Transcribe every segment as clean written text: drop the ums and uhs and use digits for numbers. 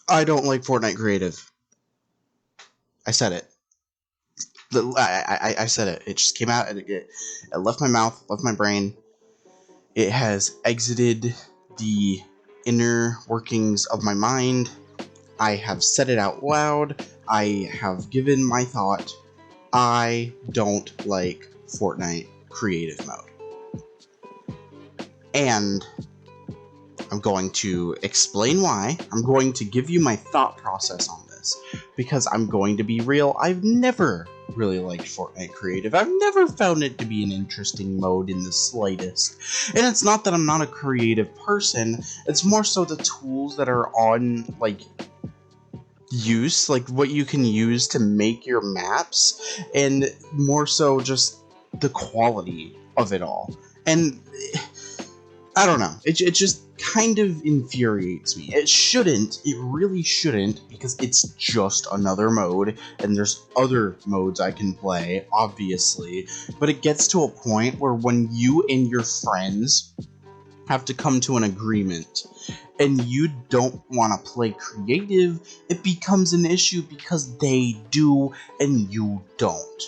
I don't like Fortnite Creative. I said it. I said it. It just came out and it left my mouth, left my brain. It has exited the inner workings of my mind. I have said it out loud. I have given my thought. I don't like Fortnite Creative Mode. And I'm going to explain why. I'm going to give you my thought process on this, because I'm going to be real. I've never really liked Fortnite Creative. I've never found it to be an interesting mode in the slightest. And it's not that I'm not a creative person, it's more so the tools that are on, like, use, like what you can use to make your maps, and more so just the quality of it all. And I don't know, it just kind of infuriates me. It really shouldn't, because it's just another mode, and there's other modes I can play, obviously, but it gets to a point where when you and your friends have to come to an agreement and you don't want to play creative, it becomes an issue because they do and you don't.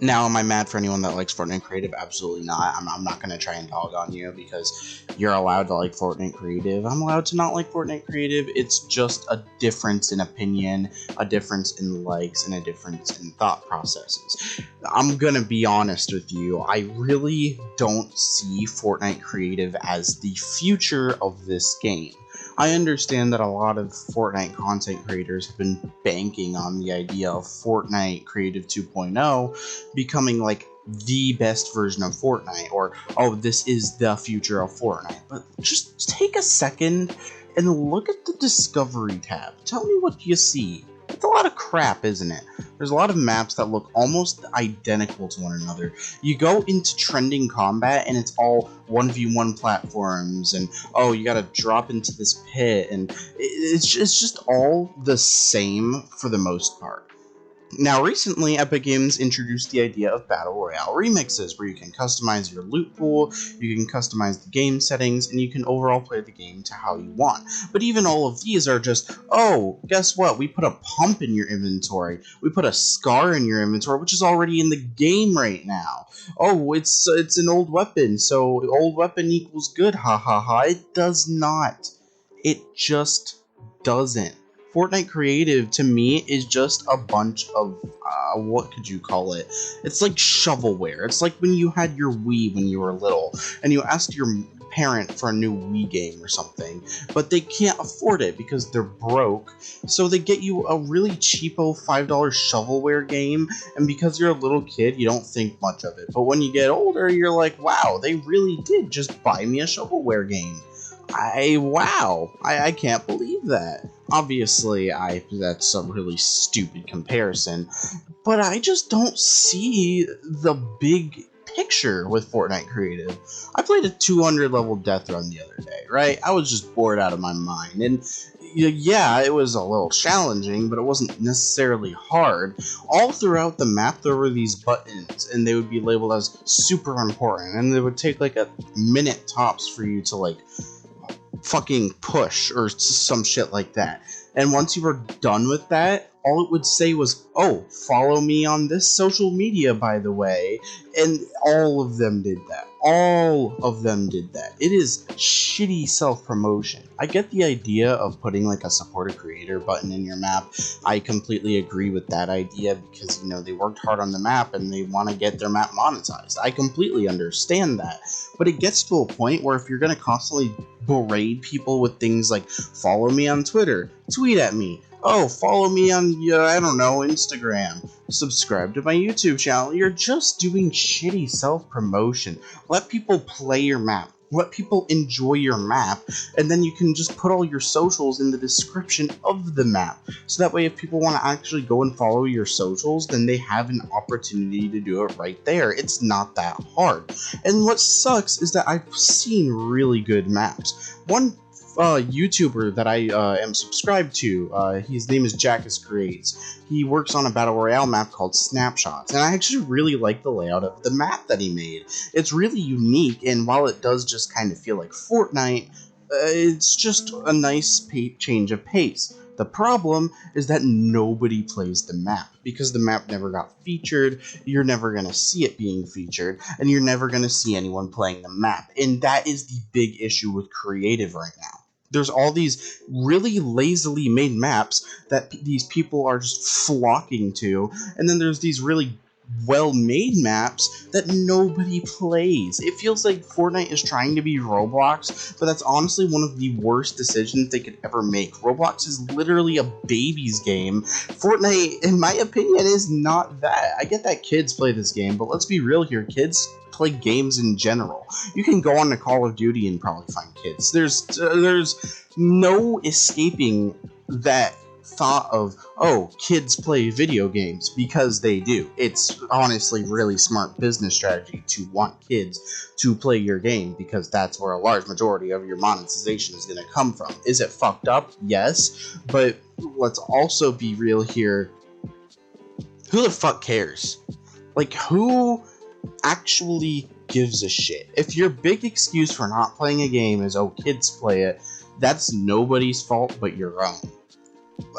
Now, am I mad for anyone that likes Fortnite Creative? Absolutely not. I'm not going to try and dog on you because you're allowed to like Fortnite Creative. I'm allowed to not like Fortnite Creative. It's just a difference in opinion, a difference in likes, and a difference in thought processes. I'm going to be honest with you. I really don't see Fortnite Creative as the future of this game. I understand that a lot of Fortnite content creators have been banking on the idea of Fortnite Creative 2.0 becoming like the best version of Fortnite, or, oh, this is the future of Fortnite. But just take a second and look at the Discovery tab. Tell me what you see. It's a lot of crap, isn't it? There's a lot of maps that look almost identical to one another. You go into trending combat and it's all 1v1 platforms, and oh, you gotta drop into this pit, and it's just all the same for the most part. Now, recently, Epic Games introduced the idea of Battle Royale remixes, where you can customize your loot pool, you can customize the game settings, and you can overall play the game to how you want. But even all of these are just, oh, guess what? We put a pump in your inventory. We put a scar in your inventory, which is already in the game right now. Oh, it's an old weapon, so old weapon equals good, ha ha ha. It does not. It just doesn't. Fortnite Creative, to me, is just a bunch of, what could you call it? It's like shovelware. It's like when you had your Wii when you were little, and you asked your parent for a new Wii game or something, but they can't afford it because they're broke, so they get you a really cheapo $5 shovelware game, and because you're a little kid, you don't think much of it. But when you get older, you're like, wow, they really did just buy me a shovelware game. I can't believe that. Obviously, that's a really stupid comparison, but I just don't see the big picture with Fortnite Creative. I played a 200 level death run the other day, right? I was just bored out of my mind, and yeah, it was a little challenging, but it wasn't necessarily hard. All throughout the map, there were these buttons, and they would be labeled as super important, and they would take like a minute tops for you to like fucking push or some shit like that. And once you were done with that, all it would say was, oh, follow me on this social media, by the way. And all of them did that. All of them did that. It is shitty self-promotion. I get the idea of putting like a support a creator button in your map. I completely agree with that idea because, you know, they worked hard on the map and they want to get their map monetized. I completely understand that. But it gets to a point where if you're going to constantly berate people with things like follow me on Twitter, tweet at me, oh, follow me on, I don't know, Instagram, subscribe to my YouTube channel, you're just doing shitty self-promotion. Let people play your map. Let people enjoy your map, and then you can just put all your socials in the description of the map. So that way if people want to actually go and follow your socials, then they have an opportunity to do it right there. It's not that hard. And what sucks is that I've seen really good maps. One YouTuber that I am subscribed to, his name is Jackus Creates. He works on a Battle Royale map called Snapshots, and I actually really like the layout of the map that he made. It's really unique, and while it does just kind of feel like Fortnite, It's just a nice change of pace. The problem is that nobody plays the map because the map never got featured. You're never going to see it being featured, and you're never going to see anyone playing the map. And that is the big issue with creative right now. There's all these really lazily made maps that these people are just flocking to, and then there's these really well-made maps that nobody plays. It feels like Fortnite is trying to be Roblox, but that's honestly one of the worst decisions they could ever make. Roblox is literally a baby's game. Fortnite, in my opinion, is not that. I get that kids play this game, but let's be real here, kids play games in general. You can go on to Call of Duty and probably find kids. There's no escaping that thought of, oh, kids play video games, because they do. It's honestly really smart business strategy to want kids to play your game, because that's where a large majority of your monetization is going to come from. Is it fucked up? Yes, but let's also be real here. Who the fuck cares? Like, who actually gives a shit? If your big excuse for not playing a game is, oh, kids play it, that's nobody's fault but your own.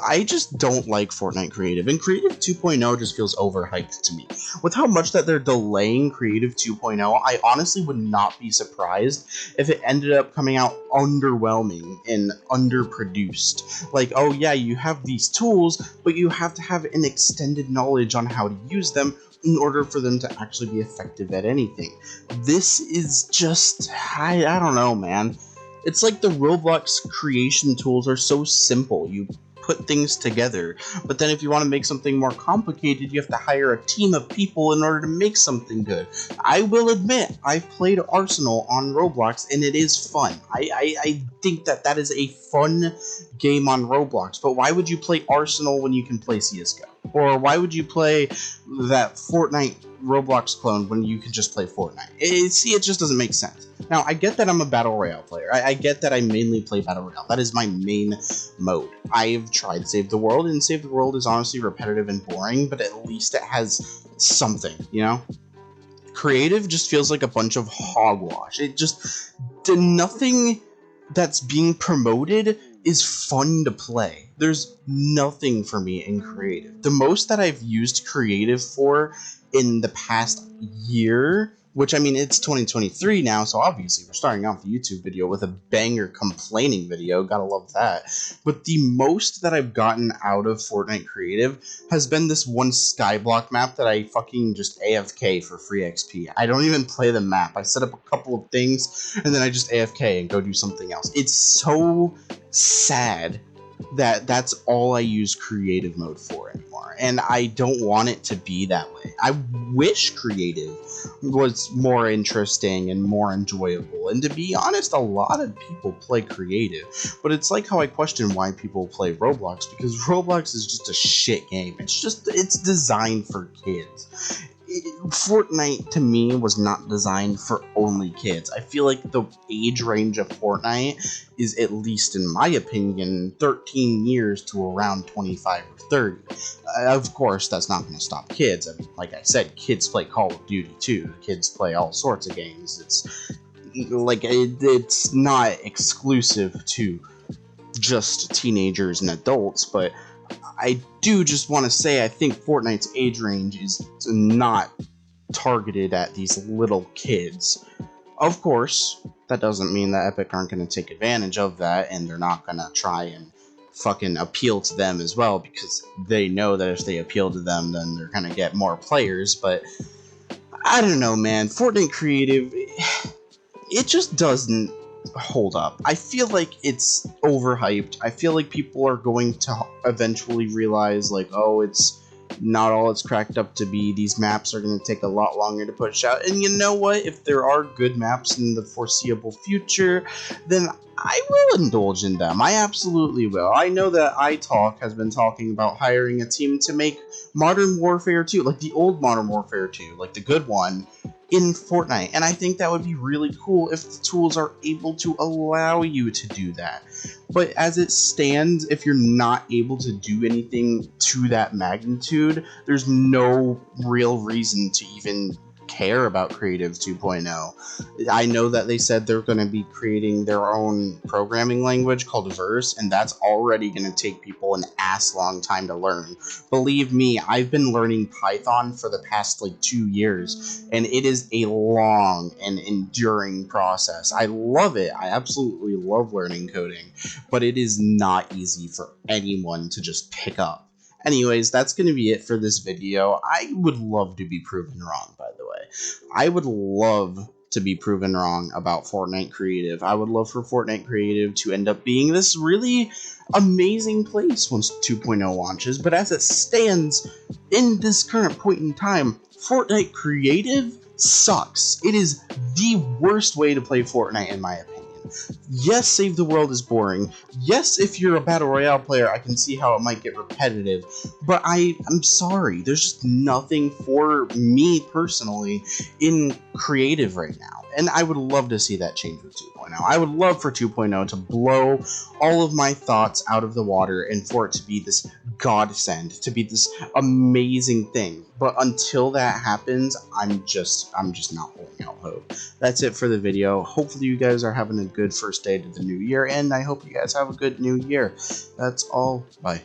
I just don't like Fortnite Creative, and Creative 2.0 just feels overhyped to me. With how much that they're delaying Creative 2.0, I honestly would not be surprised if it ended up coming out underwhelming and underproduced. Like, oh yeah, you have these tools, but you have to have an extended knowledge on how to use them in order for them to actually be effective at anything. This is just, I don't know, man. It's like the Roblox creation tools are so simple. You put things together, but then if you want to make something more complicated, you have to hire a team of people in order to make something good. I will admit, I've played Arsenal on Roblox, and it is fun. I think that is a fun game on Roblox, but why would you play Arsenal when you can play CSGO? Or why would you play that Fortnite Roblox clone when you can just play Fortnite? It just doesn't make sense. Now, I get that I'm a Battle Royale player. I get that I mainly play Battle Royale. That is my main mode. I've tried Save the World, and Save the World is honestly repetitive and boring, but at least it has something, you know? Creative just feels like a bunch of hogwash. It just, nothing that's being promoted is fun to play. There's nothing for me in creative. The most that I've used creative for in the past year, which, I mean, it's 2023 now, so obviously we're starting off the YouTube video with a banger complaining video, gotta love that. But the most that I've gotten out of Fortnite Creative has been this one Skyblock map that I fucking just AFK for free XP. I don't even play the map. I set up a couple of things, and then I just AFK and go do something else. It's so sad that that's all I use creative mode for anymore, and I don't want it to be that way. I wish creative was more interesting and more enjoyable, and to be honest, a lot of people play creative, but it's like how I question why people play Roblox, because Roblox is just a shit game. It's designed for kids. Fortnite, to me, was not designed for only kids. I feel like the age range of Fortnite is, at least in my opinion, 13 years to around 25 or 30. Of course, that's not going to stop kids. I mean, like I said, kids play Call of Duty too. Kids play all sorts of games. It's like, it's not exclusive to just teenagers and adults, but I do just want to say I think Fortnite's age range is not targeted at these little kids. Of course, that doesn't mean that Epic aren't going to take advantage of that, and they're not going to try and fucking appeal to them as well, because they know that if they appeal to them, then they're going to get more players. But I don't know, man. Fortnite Creative, it just doesn't hold up. I feel like it's overhyped. I feel like people are going to eventually realize, like, oh, it's not all it's cracked up to be. These maps are going to take a lot longer to push out. And you know what? If there are good maps in the foreseeable future, then I will indulge in them. I absolutely will. I know that iTalk has been talking about hiring a team to make Modern Warfare 2, like the old Modern Warfare 2, like the good one, in Fortnite, and I think that would be really cool if the tools are able to allow you to do that. But as it stands, if you're not able to do anything to that magnitude, there's no real reason to even care about Creative 2.0. I know that they said they're going to be creating their own programming language called Verse, and that's already going to take people an ass long time to learn. Believe me, I've been learning Python for the past like 2 years, and it is a long and enduring process. I love it. I absolutely love learning coding, but it is not easy for anyone to just pick up. Anyways, that's going to be it for this video. I would love to be proven wrong, by the way. I would love to be proven wrong about Fortnite Creative. I would love for Fortnite Creative to end up being this really amazing place once 2.0 launches, but as it stands in this current point in time, Fortnite Creative sucks. It is the worst way to play Fortnite in my opinion. Yes, Save the World is boring. Yes, if you're a Battle Royale player, I can see how it might get repetitive. But I'm sorry, there's just nothing for me personally in Creative right now. And I would love to see that change with 2.0. I would love for 2.0 to blow all of my thoughts out of the water and for it to be this godsend, to be this amazing thing. But until that happens, I'm just not holding out hope. That's it for the video. Hopefully you guys are having a good first day to the new year, and I hope you guys have a good new year. That's all. Bye.